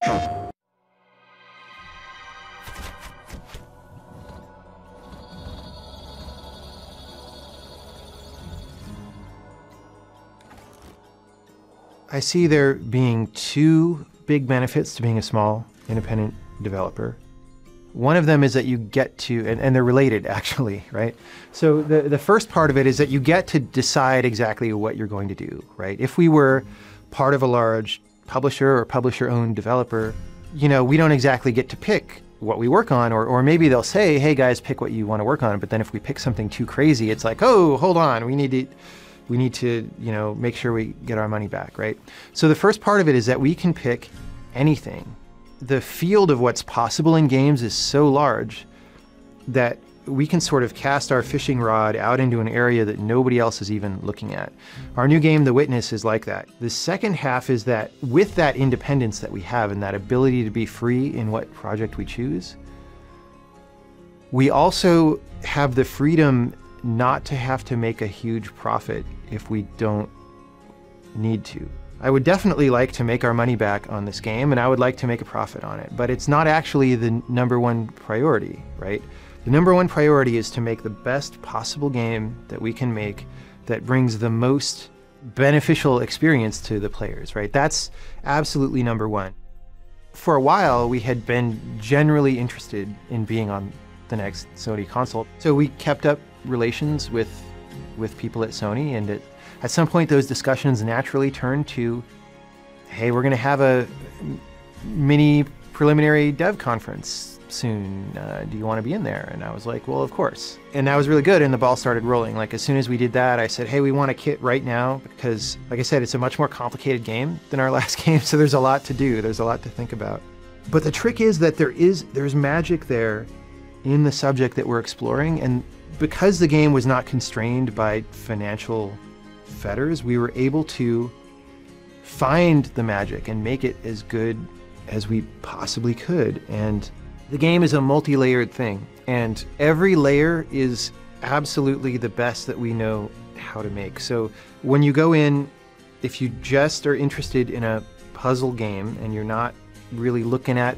I see there being two big benefits to being a small independent developer. One of them is that you get to, and they're related actually, right? So the first part of it is that you get to decide exactly what you're going to do, right? If we were part of a large publisher or publisher-owned developer, you know, we don't exactly get to pick what we work on, or maybe they'll say, hey guys, pick what you want to work on. But then if we pick something too crazy, it's like, oh, hold on, we need to, you know, make sure we get our money back, right? So the first part of it is that we can pick anything. The field of what's possible in games is so large that we can sort of cast our fishing rod out into an area that nobody else is even looking at. Our new game, The Witness, is like that. The second half is that with that independence that we have and that ability to be free in what project we choose, we also have the freedom not to have to make a huge profit if we don't need to. I would definitely like to make our money back on this game, and I would like to make a profit on it, but it's not actually the #1 priority, right? The #1 priority is to make the best possible game that we can make that brings the most beneficial experience to the players, right? That's absolutely #1. For a while, we had been generally interested in being on the next Sony console, so we kept up relations with people at Sony, and at some point those discussions naturally turned to, hey, we're going to have a mini preliminary dev conference soon. Do you want to be in there? And I was like, well, of course. And that was really good, and the ball started rolling. Like, as soon as we did that, I said, hey, we want a kit right now, because, like I said, it's a much more complicated game than our last game, so there's a lot to do. There's a lot to think about. But the trick is that there's magic there in the subject that we're exploring, and because the game was not constrained by financial fetters, we were able to find the magic and make it as good as we possibly could. And the game is a multi-layered thing, and every layer is absolutely the best that we know how to make. So when you go in, if you just are interested in a puzzle game and you're not really looking at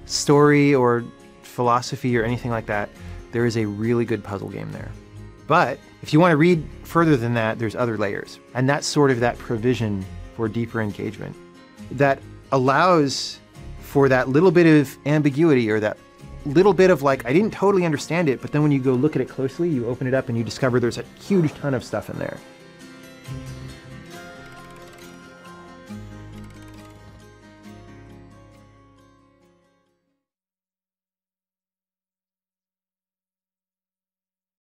story or philosophy or anything like that, there is a really good puzzle game there. But if you want to read further than that, there's other layers. And that's sort of that provision for deeper engagement that allows for that little bit of ambiguity, or that little bit of like, I didn't totally understand it, but then when you go look at it closely, you open it up and you discover there's a huge ton of stuff in there.